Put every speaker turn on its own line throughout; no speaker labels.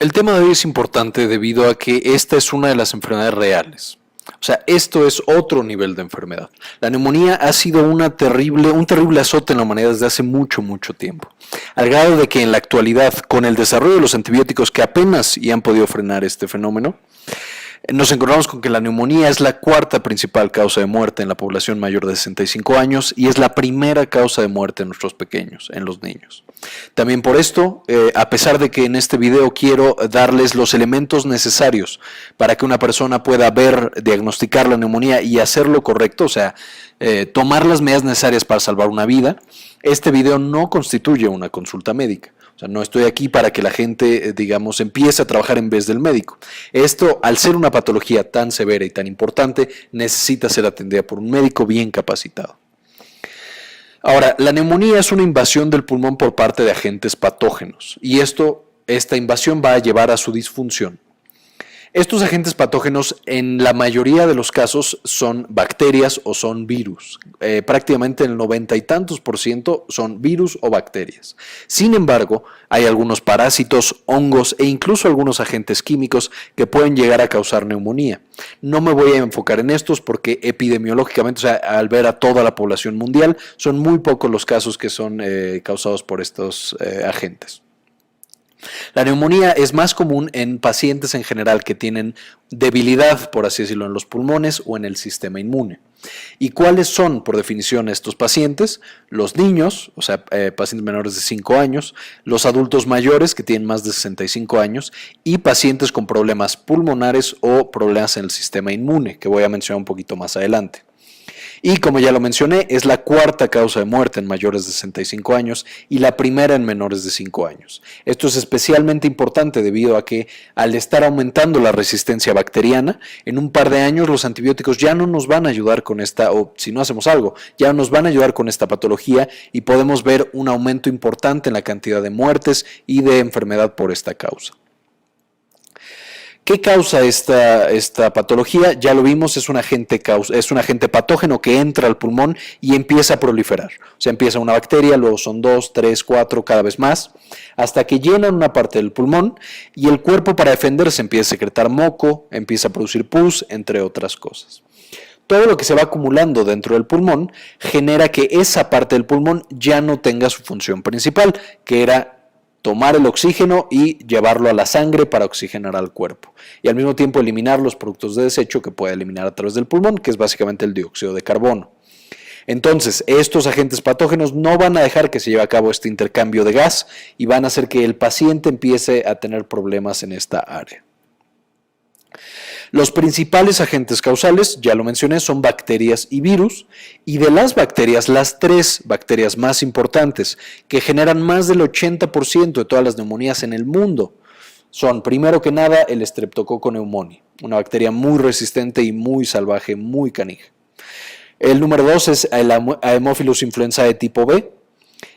El tema de hoy es importante debido a que esta es una de las enfermedades reales. O sea, esto es otro nivel de enfermedad. La neumonía ha sido un terrible azote en la humanidad desde hace mucho, mucho tiempo. Al grado de que en la actualidad, con el desarrollo de los antibióticos que apenas y han podido frenar este fenómeno, nos encontramos con que la neumonía es la cuarta principal causa de muerte en la población mayor de 65 años y es la primera causa de muerte en nuestros pequeños, en los niños. También por esto, a pesar de que en este video quiero darles los elementos necesarios para que una persona pueda diagnosticar la neumonía y hacerlo correcto, o sea, tomar las medidas necesarias para salvar una vida, este video no constituye una consulta médica. O sea, no estoy aquí para que la gente, digamos, empiece a trabajar en vez del médico. Esto, al ser una patología tan severa y tan importante, necesita ser atendida por un médico bien capacitado. Ahora, la neumonía es una invasión del pulmón por parte de agentes patógenos y esta invasión va a llevar a su disfunción. Estos agentes patógenos en la mayoría de los casos son bacterias o son virus. Prácticamente el 90 y tantos % son virus o bacterias. Sin embargo, hay algunos parásitos, hongos e incluso algunos agentes químicos que pueden llegar a causar neumonía. No me voy a enfocar en estos porque epidemiológicamente, o sea, al ver a toda la población mundial, son muy pocos los casos que son causados por estos agentes. La neumonía es más común en pacientes en general que tienen debilidad, por así decirlo, en los pulmones o en el sistema inmune. ¿Y cuáles son, por definición, estos pacientes? Los niños, o sea, pacientes menores de 5 años, los adultos mayores que tienen más de 65 años y pacientes con problemas pulmonares o problemas en el sistema inmune, que voy a mencionar un poquito más adelante. Y como ya lo mencioné, es la cuarta causa de muerte en mayores de 65 años y la primera en menores de 5 años. Esto es especialmente importante debido a que al estar aumentando la resistencia bacteriana, en un par de años los antibióticos ya no nos van a ayudar con esta, o si no hacemos algo, ya nos van a ayudar con esta patología y podemos ver un aumento importante en la cantidad de muertes y de enfermedad por esta causa. ¿Qué causa esta patología? Ya lo vimos, es un agente patógeno que entra al pulmón y empieza a proliferar. O sea, empieza una bacteria, luego son 2, 3, 4, cada vez más, hasta que llenan una parte del pulmón y el cuerpo para defenderse empieza a secretar moco, empieza a producir pus, entre otras cosas. Todo lo que se va acumulando dentro del pulmón genera que esa parte del pulmón ya no tenga su función principal, que era tomar el oxígeno y llevarlo a la sangre para oxigenar al cuerpo y al mismo tiempo eliminar los productos de desecho que puede eliminar a través del pulmón, que es básicamente el dióxido de carbono. Entonces, estos agentes patógenos no van a dejar que se lleve a cabo este intercambio de gas y van a hacer que el paciente empiece a tener problemas en esta área. Los principales agentes causales, ya lo mencioné, son bacterias y virus, y de las bacterias, las 3 bacterias más importantes que generan más del 80% de todas las neumonías en el mundo son, primero que nada, el Streptococcus pneumoniae, una bacteria muy resistente y muy salvaje, muy canija. El número 2 es el Haemophilus influenzae tipo B,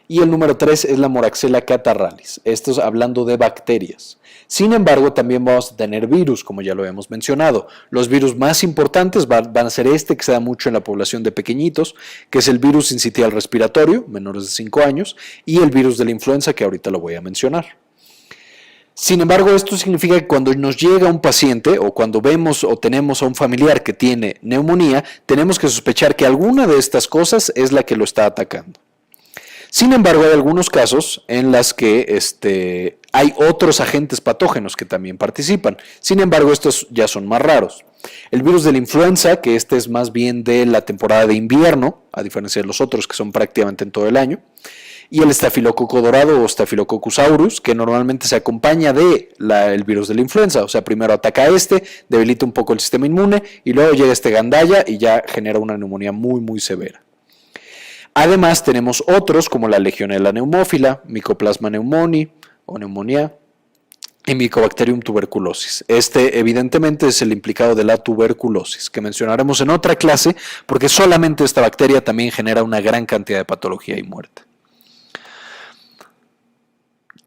y el número 3 es la Moraxella catarrhalis. Esto es hablando de bacterias. Sin embargo, también vamos a tener virus, como ya lo hemos mencionado. Los virus más importantes van a ser este que se da mucho en la población de pequeñitos, que es el virus sincitial respiratorio, menores de 5 años, y el virus de la influenza, que ahorita lo voy a mencionar. Sin embargo, esto significa que cuando nos llega un paciente o cuando vemos o tenemos a un familiar que tiene neumonía, tenemos que sospechar que alguna de estas cosas es la que lo está atacando. Sin embargo, hay algunos casos en las que hay otros agentes patógenos que también participan. Sin embargo, estos ya son más raros. El virus de la influenza, que este es más bien de la temporada de invierno, a diferencia de los otros que son prácticamente en todo el año, y el estafilococo dorado o Staphylococcus aureus, que normalmente se acompaña del virus de la influenza. O sea, primero ataca debilita un poco el sistema inmune y luego llega gandaya y ya genera una neumonía muy, muy severa. Además, tenemos otros como la Legionella pneumófila, Mycoplasma pneumoniae o neumonía y Mycobacterium tuberculosis. Evidentemente, es el implicado de la tuberculosis, que mencionaremos en otra clase, porque solamente esta bacteria también genera una gran cantidad de patología y muerte.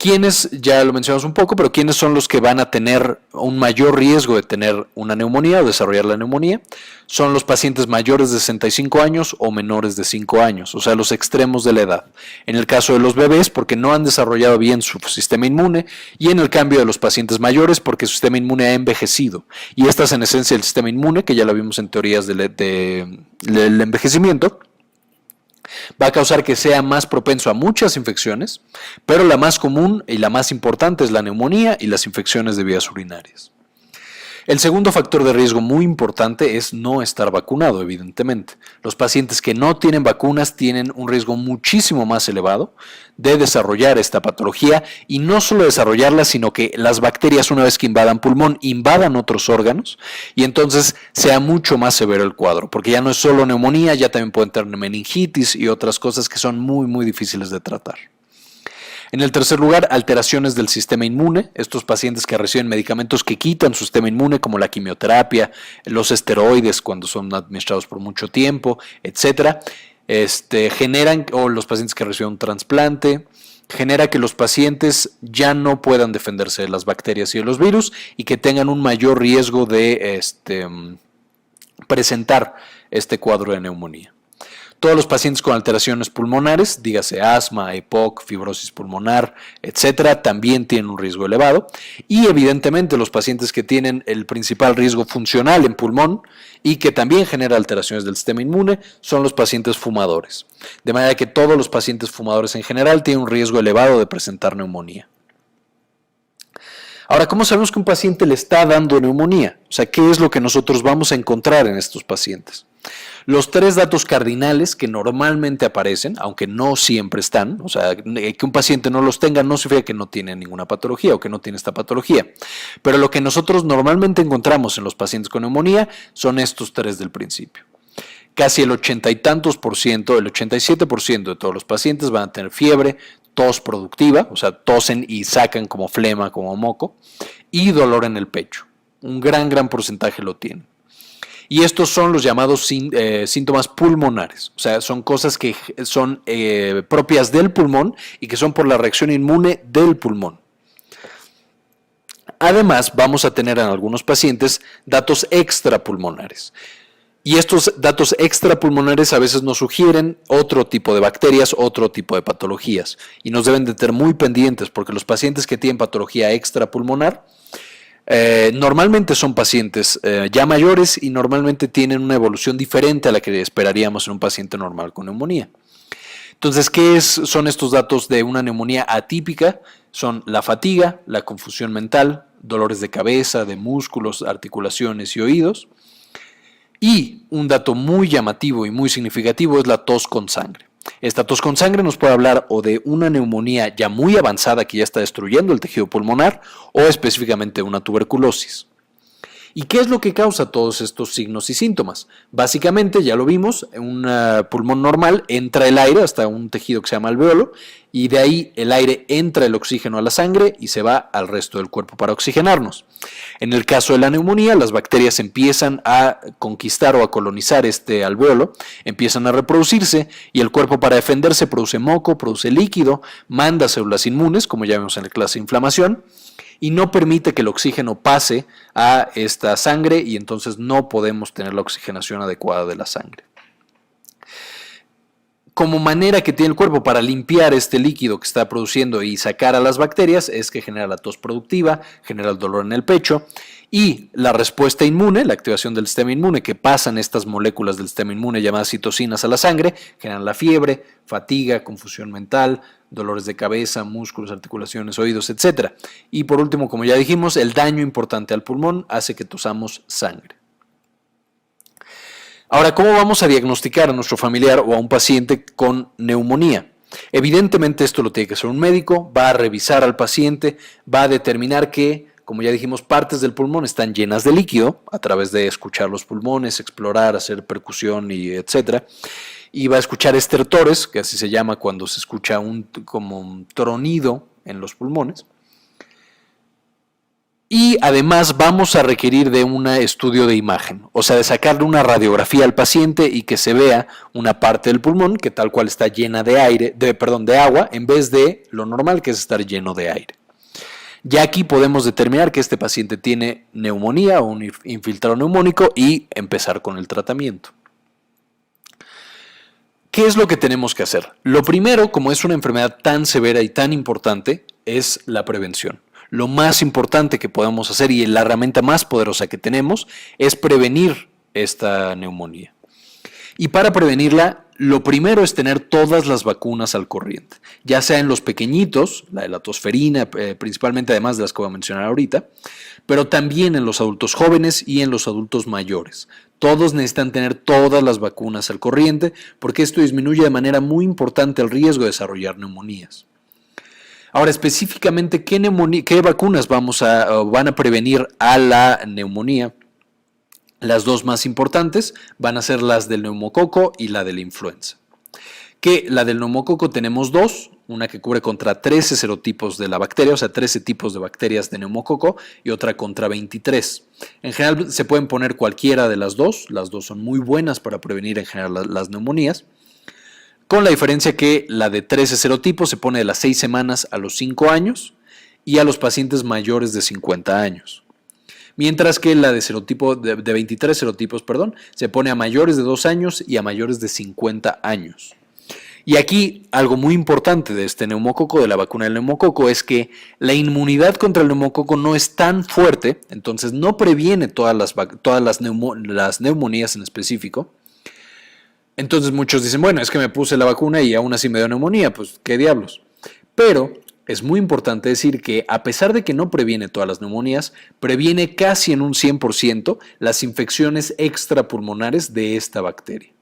¿Quiénes, ya lo mencionamos un poco, pero quiénes son los que van a tener un mayor riesgo de tener una neumonía o desarrollar la neumonía? Son los pacientes mayores de 65 años o menores de 5 años, o sea, los extremos de la edad. En el caso de los bebés, porque no han desarrollado bien su sistema inmune, y en el cambio de los pacientes mayores, porque su sistema inmune ha envejecido. Y esta es en esencia el sistema inmune, que ya lo vimos en teorías del envejecimiento. Va a causar que sea más propenso a muchas infecciones, pero la más común y la más importante es la neumonía y las infecciones de vías urinarias. El segundo factor de riesgo muy importante es no estar vacunado, evidentemente. Los pacientes que no tienen vacunas tienen un riesgo muchísimo más elevado de desarrollar esta patología, y no solo desarrollarla, sino que las bacterias, una vez que invadan pulmón, invadan otros órganos y entonces sea mucho más severo el cuadro, porque ya no es solo neumonía, ya también pueden tener meningitis y otras cosas que son muy difíciles de tratar. En el tercer lugar, alteraciones del sistema inmune. Estos pacientes que reciben medicamentos que quitan su sistema inmune, como la quimioterapia, los esteroides cuando son administrados por mucho tiempo, etcétera, generan, o los pacientes que reciben un trasplante, genera que los pacientes ya no puedan defenderse de las bacterias y de los virus y que tengan un mayor riesgo de presentar este cuadro de neumonía. Todos los pacientes con alteraciones pulmonares, dígase asma, EPOC, fibrosis pulmonar, etcétera, también tienen un riesgo elevado. Y evidentemente los pacientes que tienen el principal riesgo funcional en pulmón y que también genera alteraciones del sistema inmune son los pacientes fumadores. De manera que todos los pacientes fumadores en general tienen un riesgo elevado de presentar neumonía. Ahora, ¿cómo sabemos que un paciente le está dando neumonía? O sea, ¿qué es lo que nosotros vamos a encontrar en estos pacientes? Los tres datos cardinales que normalmente aparecen, aunque no siempre están, o sea, que un paciente no los tenga no significa que no tiene ninguna patología o que no tiene esta patología. Pero lo que nosotros normalmente encontramos en los pacientes con neumonía son estos tres del principio. Casi el 80 y tantos por ciento, el 87% de todos los pacientes van a tener fiebre, tos productiva, o sea, tosen y sacan como flema, como moco, y dolor en el pecho. Un gran porcentaje lo tienen. Y estos son los llamados síntomas pulmonares, o sea, son cosas que son propias del pulmón y que son por la reacción inmune del pulmón. Además, vamos a tener en algunos pacientes datos extrapulmonares. Y estos datos extrapulmonares a veces nos sugieren otro tipo de bacterias, otro tipo de patologías. Y nos deben de tener muy pendientes, porque los pacientes que tienen patología extrapulmonar normalmente son pacientes ya mayores y normalmente tienen una evolución diferente a la que esperaríamos en un paciente normal con neumonía. Entonces, ¿qué son estos datos de una neumonía atípica? Son la fatiga, la confusión mental, dolores de cabeza, de músculos, articulaciones y oídos. Y un dato muy llamativo y muy significativo es la tos con sangre. Esta tos con sangre nos puede hablar o de una neumonía ya muy avanzada que ya está destruyendo el tejido pulmonar o específicamente una tuberculosis. ¿Y qué es lo que causa todos estos signos y síntomas? Básicamente, ya lo vimos, en un pulmón normal entra el aire hasta un tejido que se llama alveolo y de ahí el aire entra el oxígeno a la sangre y se va al resto del cuerpo para oxigenarnos. En el caso de la neumonía, las bacterias empiezan a conquistar o a colonizar este alveolo, empiezan a reproducirse y el cuerpo, para defenderse, produce moco, produce líquido, manda células inmunes, como ya vimos en la clase de inflamación, y no permite que el oxígeno pase a esta sangre y entonces no podemos tener la oxigenación adecuada de la sangre. Como manera que tiene el cuerpo para limpiar este líquido que está produciendo y sacar a las bacterias es que genera la tos productiva, genera el dolor en el pecho, y la respuesta inmune, la activación del sistema inmune, que pasan estas moléculas del sistema inmune llamadas citocinas a la sangre, generan la fiebre, fatiga, confusión mental, dolores de cabeza, músculos, articulaciones, oídos, etc. Y por último, como ya dijimos, el daño importante al pulmón hace que tosamos sangre. Ahora, ¿cómo vamos a diagnosticar a nuestro familiar o a un paciente con neumonía? Evidentemente esto lo tiene que hacer un médico, va a revisar al paciente, va a determinar que, como ya dijimos, partes del pulmón están llenas de líquido a través de escuchar los pulmones, explorar, hacer percusión y etcétera. Y va a escuchar estertores, que así se llama cuando se escucha como un tronido en los pulmones. Y además vamos a requerir de un estudio de imagen, o sea, de sacarle una radiografía al paciente y que se vea una parte del pulmón que tal cual está llena de de agua, en vez de lo normal que es estar lleno de aire. Ya aquí podemos determinar que este paciente tiene neumonía o un infiltrado neumónico y empezar con el tratamiento. ¿Qué es lo que tenemos que hacer? Lo primero, como es una enfermedad tan severa y tan importante, es la prevención. Lo más importante que podemos hacer y la herramienta más poderosa que tenemos es prevenir esta neumonía. Y para prevenirla, lo primero es tener todas las vacunas al corriente, ya sea en los pequeñitos, la de la tosferina, principalmente además de las que voy a mencionar ahorita, pero también en los adultos jóvenes y en los adultos mayores. Todos necesitan tener todas las vacunas al corriente porque esto disminuye de manera muy importante el riesgo de desarrollar neumonías. Ahora, específicamente, ¿qué vacunas van a prevenir a la neumonía? Las dos más importantes van a ser las del neumococo y la de la influenza. Que la del neumococo tenemos dos, una que cubre contra 13 serotipos de la bacteria, o sea, 13 tipos de bacterias de neumococo, y otra contra 23. En general se pueden poner cualquiera de las dos son muy buenas para prevenir en general las neumonías. Con la diferencia que la de 13 serotipos se pone de las 6 semanas a los 5 años y a los pacientes mayores de 50 años. Mientras que la de 23 serotipos, se pone a mayores de 2 años y a mayores de 50 años. Y aquí algo muy importante de este neumococo, de la vacuna del neumococo, es que la inmunidad contra el neumococo no es tan fuerte, entonces no previene todas las neumonías en específico. Entonces muchos dicen, bueno, es que me puse la vacuna y aún así me dio neumonía, pues qué diablos. Pero es muy importante decir que a pesar de que no previene todas las neumonías, previene casi en un 100% las infecciones extrapulmonares de esta bacteria.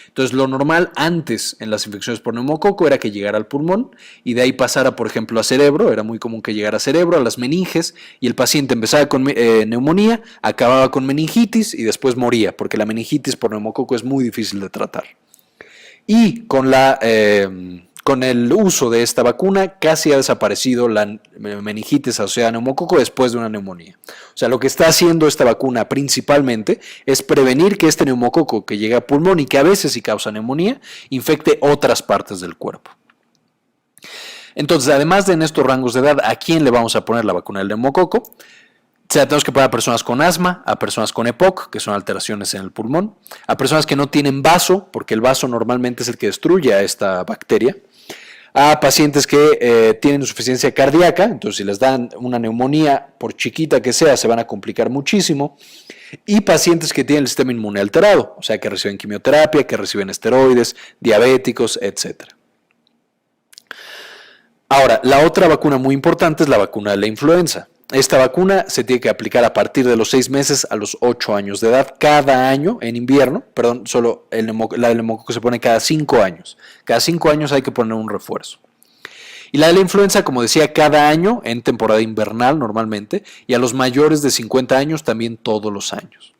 Entonces lo normal antes en las infecciones por neumococo era que llegara al pulmón y de ahí pasara, por ejemplo, a cerebro. Era muy común que llegara a cerebro, a las meninges, y el paciente empezaba con neumonía, acababa con meningitis y después moría, porque la meningitis por neumococo es muy difícil de tratar. Y con el uso de esta vacuna casi ha desaparecido la meningitis asociada a neumococo después de una neumonía. O sea, lo que está haciendo esta vacuna principalmente es prevenir que este neumococo que llega al pulmón y que a veces sí causa neumonía, infecte otras partes del cuerpo. Entonces, además de en estos rangos de edad, ¿a quién le vamos a poner la vacuna del neumococo? Tenemos que poner a personas con asma, a personas con EPOC, que son alteraciones en el pulmón, a personas que no tienen vaso, porque el vaso normalmente es el que destruye a esta bacteria, a pacientes que tienen insuficiencia cardíaca, entonces si les dan una neumonía, por chiquita que sea, se van a complicar muchísimo, y pacientes que tienen el sistema inmune alterado, o sea, que reciben quimioterapia, que reciben esteroides, diabéticos, etc. Ahora, la otra vacuna muy importante es la vacuna de la influenza. Esta vacuna se tiene que aplicar a partir de los 6 meses a los 8 años de edad, cada año en invierno, solo la del neumococo se pone cada 5 años. Cada 5 años hay que poner un refuerzo. Y la de la influenza, como decía, cada año en temporada invernal normalmente, y a los mayores de 50 años también todos los años.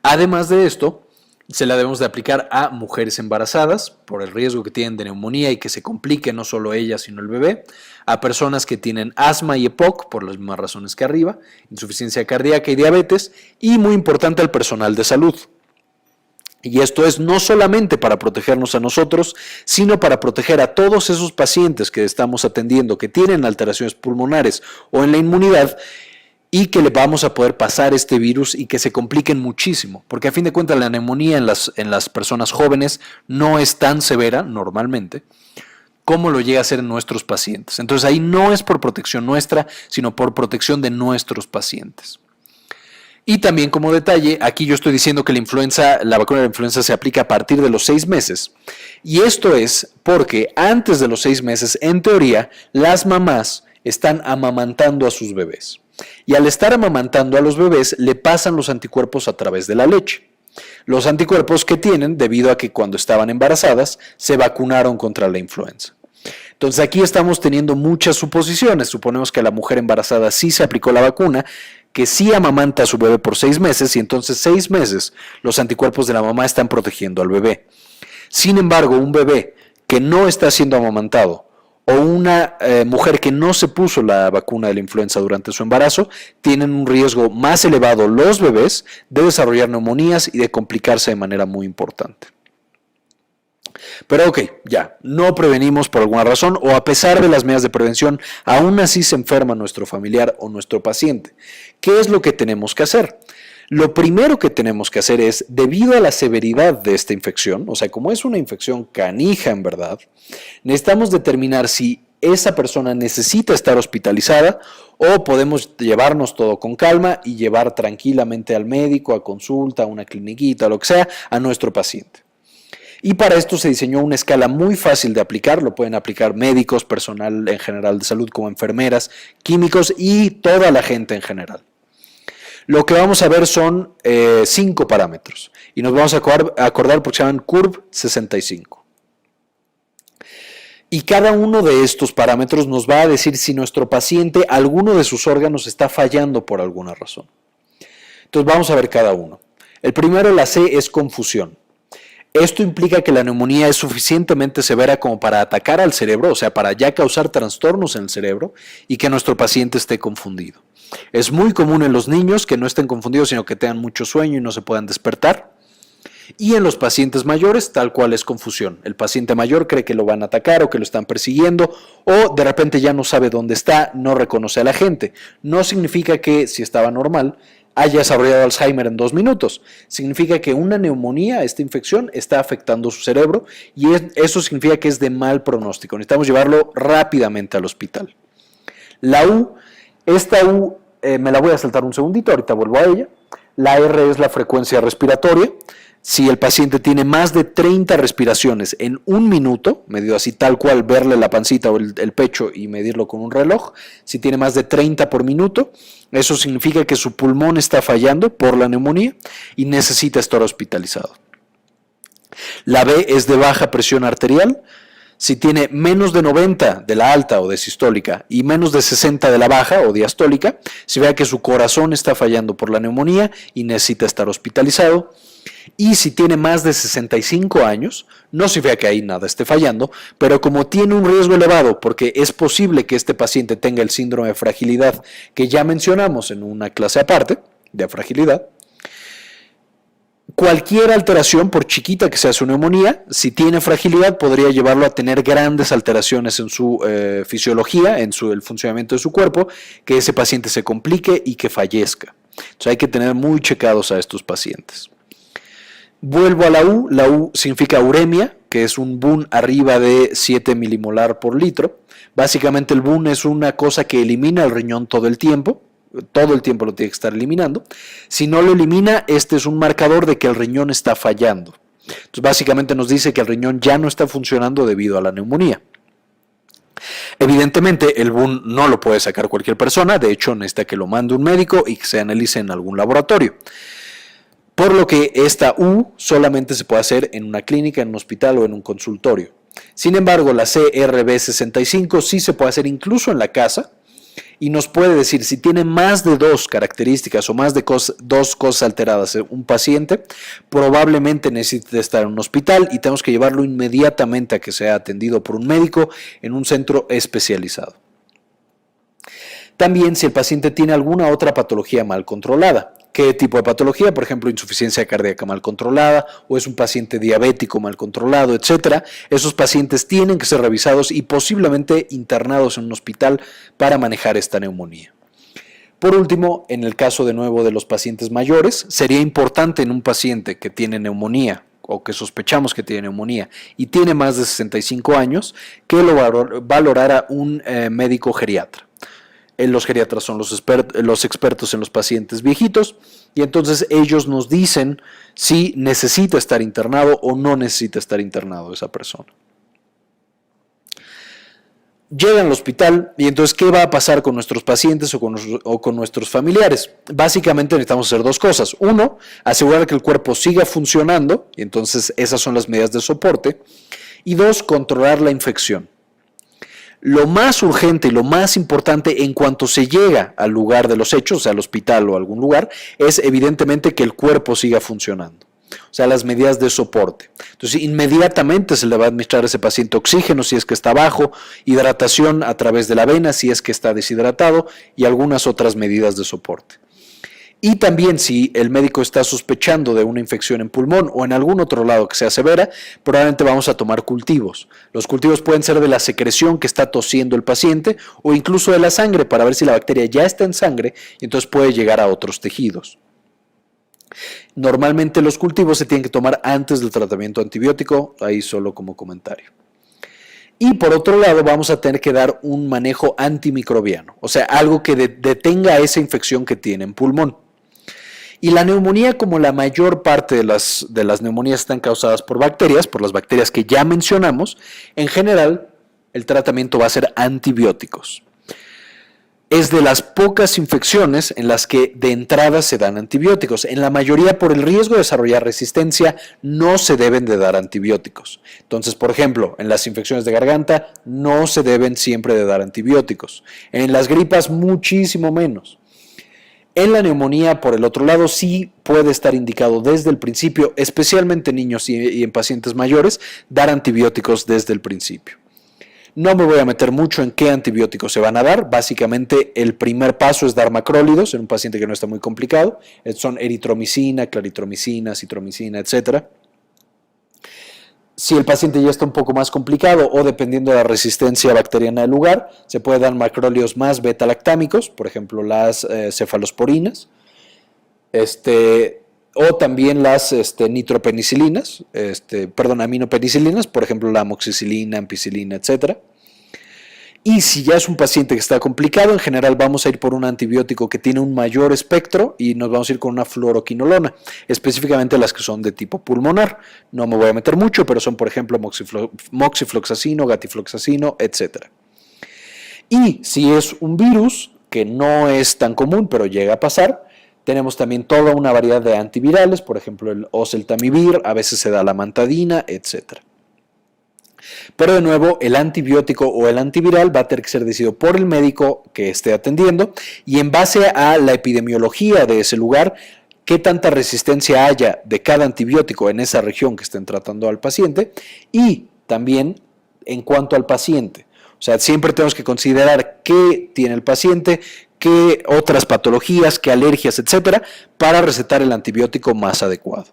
Además de esto, se la debemos de aplicar a mujeres embarazadas por el riesgo que tienen de neumonía y que se complique no solo ella sino el bebé, a personas que tienen asma y EPOC por las mismas razones que arriba, insuficiencia cardíaca y diabetes, y muy importante al personal de salud. Y esto es no solamente para protegernos a nosotros, sino para proteger a todos esos pacientes que estamos atendiendo que tienen alteraciones pulmonares o en la inmunidad, y que le vamos a poder pasar este virus y que se compliquen muchísimo, porque a fin de cuentas la neumonía en las personas jóvenes no es tan severa normalmente como lo llega a ser en nuestros pacientes. Entonces ahí no es por protección nuestra, sino por protección de nuestros pacientes. Y también como detalle, aquí yo estoy diciendo que la vacuna de la influenza se aplica a partir de los 6 meses. Y esto es porque antes de los 6 meses, en teoría, las mamás están amamantando a sus bebés. Y al estar amamantando a los bebés, le pasan los anticuerpos a través de la leche. Los anticuerpos que tienen debido a que cuando estaban embarazadas se vacunaron contra la influenza. Entonces aquí estamos teniendo muchas suposiciones. Suponemos que a la mujer embarazada sí se aplicó la vacuna, que sí amamanta a su bebé por 6 meses y entonces 6 meses los anticuerpos de la mamá están protegiendo al bebé. Sin embargo, un bebé que no está siendo amamantado o una mujer que no se puso la vacuna de la influenza durante su embarazo, tienen un riesgo más elevado los bebés de desarrollar neumonías y de complicarse de manera muy importante. Pero ok, ya, no prevenimos por alguna razón o a pesar de las medidas de prevención, aún así se enferma nuestro familiar o nuestro paciente. ¿Qué es lo que tenemos que hacer? Lo primero que tenemos que hacer es, debido a la severidad de esta infección, o sea, como es una infección canija en verdad, necesitamos determinar si esa persona necesita estar hospitalizada o podemos llevarnos todo con calma y llevar tranquilamente al médico, a consulta, a una cliniquita, lo que sea, a nuestro paciente. Y para esto se diseñó una escala muy fácil de aplicar, lo pueden aplicar médicos, personal en general de salud como enfermeras, químicos y toda la gente en general. Lo que vamos a ver son 5 parámetros y nos vamos a acordar porque se llaman CURV 65. Y cada uno de estos parámetros nos va a decir si nuestro paciente, alguno de sus órganos está fallando por alguna razón. Entonces vamos a ver cada uno. El primero, la C, es confusión. Esto implica que la neumonía es suficientemente severa como para atacar al cerebro, o sea, para ya causar trastornos en el cerebro y que nuestro paciente esté confundido. Es muy común en los niños que no estén confundidos, sino que tengan mucho sueño y no se puedan despertar. Y en los pacientes mayores, tal cual es confusión. El paciente mayor cree que lo van a atacar o que lo están persiguiendo o de repente ya no sabe dónde está, no reconoce a la gente. No significa que si estaba normal haya desarrollado Alzheimer en 2 minutos. Significa que una neumonía, esta infección, está afectando su cerebro y eso significa que es de mal pronóstico. Necesitamos llevarlo rápidamente al hospital. La U, esta U me la voy a saltar un segundito, ahorita vuelvo a ella. La R es la frecuencia respiratoria. Si el paciente tiene más de 30 respiraciones en 1 minuto, medido así tal cual, verle la pancita o el pecho y medirlo con un reloj, si tiene más de 30 por minuto, eso significa que su pulmón está fallando por la neumonía y necesita estar hospitalizado. La B es de baja presión arterial. Si tiene menos de 90 de la alta o de sistólica y menos de 60 de la baja o diastólica, se vea que su corazón está fallando por la neumonía y necesita estar hospitalizado. Y si tiene más de 65 años, no significa que ahí nada esté fallando, pero como tiene un riesgo elevado, porque es posible que este paciente tenga el síndrome de fragilidad que ya mencionamos en una clase aparte de fragilidad, cualquier alteración, por chiquita que sea su neumonía, si tiene fragilidad, podría llevarlo a tener grandes alteraciones en su fisiología, en el funcionamiento de su cuerpo, que ese paciente se complique y que fallezca. Entonces hay que tener muy checados a estos pacientes. Vuelvo a la U significa uremia, que es un BUN arriba de 7 milimolar por litro. Básicamente el BUN es una cosa que elimina el riñón todo el tiempo lo tiene que estar eliminando. Si no lo elimina, este es un marcador de que el riñón está fallando. Entonces básicamente nos dice que el riñón ya no está funcionando debido a la neumonía. Evidentemente el BUN no lo puede sacar cualquier persona, de hecho necesita que lo mande un médico y que se analice en algún laboratorio. Por lo que esta U solamente se puede hacer en una clínica, en un hospital o en un consultorio. Sin embargo, la CRB65 sí se puede hacer incluso en la casa y nos puede decir si tiene más de 2 características o más de 2 cosas alteradas en un paciente, probablemente necesite estar en un hospital y tenemos que llevarlo inmediatamente a que sea atendido por un médico en un centro especializado. También si el paciente tiene alguna otra patología mal controlada. ¿Qué tipo de patología? Por ejemplo, insuficiencia cardíaca mal controlada o es un paciente diabético mal controlado, etcétera. Esos pacientes tienen que ser revisados y posiblemente internados en un hospital para manejar esta neumonía. Por último, en el caso de nuevo de los pacientes mayores, sería importante en un paciente que tiene neumonía o que sospechamos que tiene neumonía y tiene más de 65 años, que lo valorara un médico geriatra. Los geriatras son los expertos en los pacientes viejitos y entonces ellos nos dicen si necesita estar internado o no necesita estar internado esa persona. Llegan al hospital y entonces ¿qué va a pasar con nuestros pacientes o con nuestros familiares? Básicamente necesitamos hacer 2 cosas. 1, asegurar que el cuerpo siga funcionando y entonces esas son las medidas de soporte. Y 2, controlar la infección. Lo más urgente y lo más importante en cuanto se llega al lugar de los hechos, o sea, al hospital o a algún lugar, es evidentemente que el cuerpo siga funcionando. o sea, las medidas de soporte. Entonces, inmediatamente se le va a administrar a ese paciente oxígeno si es que está bajo, hidratación a través de la vena si es que está deshidratado y algunas otras medidas de soporte. Y también si el médico está sospechando de una infección en pulmón o en algún otro lado que sea severa, probablemente vamos a tomar cultivos. Los cultivos pueden ser de la secreción que está tosiendo el paciente o incluso de la sangre para ver si la bacteria ya está en sangre y entonces puede llegar a otros tejidos. Normalmente los cultivos se tienen que tomar antes del tratamiento antibiótico, ahí solo como comentario. Y por otro lado vamos a tener que dar un manejo antimicrobiano, o sea, algo que detenga esa infección que tiene en pulmón. Y la neumonía, como la mayor parte de las neumonías están causadas por bacterias, por las bacterias que ya mencionamos, en general el tratamiento va a ser antibióticos. Es de las pocas infecciones en las que de entrada se dan antibióticos. En la mayoría, por el riesgo de desarrollar resistencia, no se deben de dar antibióticos. Entonces, por ejemplo, en las infecciones de garganta no se deben siempre de dar antibióticos. En las gripas muchísimo menos. En la neumonía, por el otro lado, sí puede estar indicado desde el principio, especialmente en niños y en pacientes mayores, dar antibióticos desde el principio. No me voy a meter mucho en qué antibióticos se van a dar. Básicamente, el primer paso es dar macrólidos en un paciente que no está muy complicado. Son eritromicina, claritromicina, citromicina, etc. Si el paciente ya está un poco más complicado o dependiendo de la resistencia bacteriana del lugar, se puede dar macrólidos más beta-lactámicos, por ejemplo las cefalosporinas, o también las nitropenicilinas, aminopenicilinas, por ejemplo la amoxicilina, ampicilina, etc. Y si ya es un paciente que está complicado, en general vamos a ir por un antibiótico que tiene un mayor espectro y nos vamos a ir con una fluoroquinolona, específicamente las que son de tipo pulmonar. No me voy a meter mucho, pero son por ejemplo moxifloxacino, gatifloxacino, etc. Y si es un virus, que no es tan común, pero llega a pasar, tenemos también toda una variedad de antivirales, por ejemplo el oseltamivir, a veces se da la mantadina, etc. Pero de nuevo, el antibiótico o el antiviral va a tener que ser decidido por el médico que esté atendiendo y en base a la epidemiología de ese lugar, qué tanta resistencia haya de cada antibiótico en esa región que estén tratando al paciente y también en cuanto al paciente. O sea, siempre tenemos que considerar qué tiene el paciente, qué otras patologías, qué alergias, etcétera, para recetar el antibiótico más adecuado.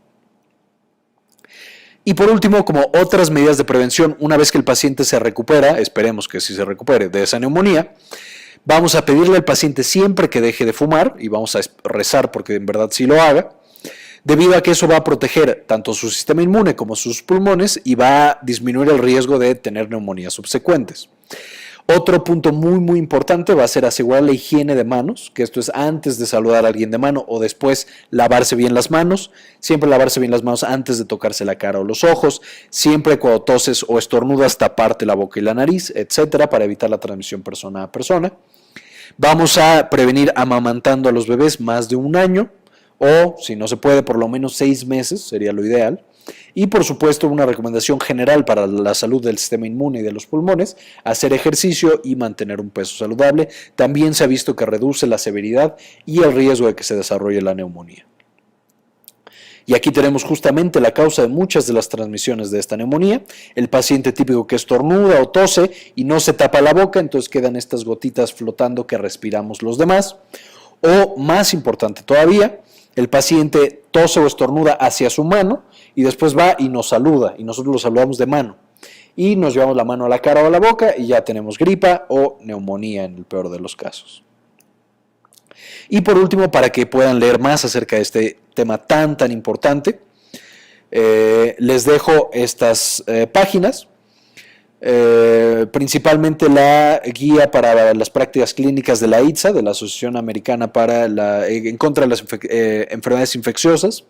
Y por último, como otras medidas de prevención, una vez que el paciente se recupera, esperemos que sí se recupere de esa neumonía, vamos a pedirle al paciente siempre que deje de fumar y vamos a rezar porque en verdad sí lo haga, debido a que eso va a proteger tanto su sistema inmune como sus pulmones y va a disminuir el riesgo de tener neumonías subsecuentes. Otro punto muy importante va a ser asegurar la higiene de manos, que esto es antes de saludar a alguien de mano o después lavarse bien las manos, siempre lavarse bien las manos antes de tocarse la cara o los ojos, siempre cuando toses o estornudas taparte la boca y la nariz, etcétera, para evitar la transmisión persona a persona. Vamos a prevenir amamantando a los bebés más de un año o, si no se puede, por lo menos 6 meses, sería lo ideal. Y por supuesto una recomendación general para la salud del sistema inmune y de los pulmones, hacer ejercicio y mantener un peso saludable. También se ha visto que reduce la severidad y el riesgo de que se desarrolle la neumonía. Y aquí tenemos justamente la causa de muchas de las transmisiones de esta neumonía, el paciente típico que estornuda o tose y no se tapa la boca, entonces quedan estas gotitas flotando que respiramos los demás. O más importante todavía, el paciente tose o estornuda hacia su mano y después va y nos saluda y nosotros lo saludamos de mano y nos llevamos la mano a la cara o a la boca y ya tenemos gripa o neumonía en el peor de los casos. Y por último, para que puedan leer más acerca de este tema tan importante, les dejo estas páginas. Principalmente la guía para las prácticas clínicas de la ITSA, de la Asociación Americana en contra de las enfermedades infecciosas,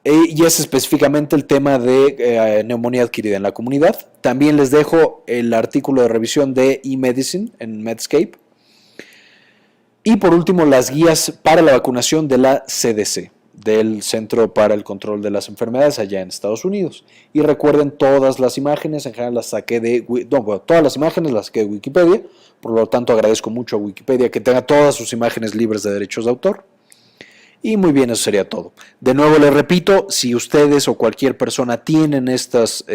y es específicamente el tema de neumonía adquirida en la comunidad. También les dejo el artículo de revisión de eMedicine en Medscape. Y por último, las guías para la vacunación de la CDC, del Centro para el Control de las Enfermedades allá en Estados Unidos. Y recuerden, todas las imágenes, en general las saqué todas las imágenes las saqué de Wikipedia, por lo tanto agradezco mucho a Wikipedia que tenga todas sus imágenes libres de derechos de autor. Y muy bien, eso sería todo. De nuevo les repito, si ustedes o cualquier persona tienen esta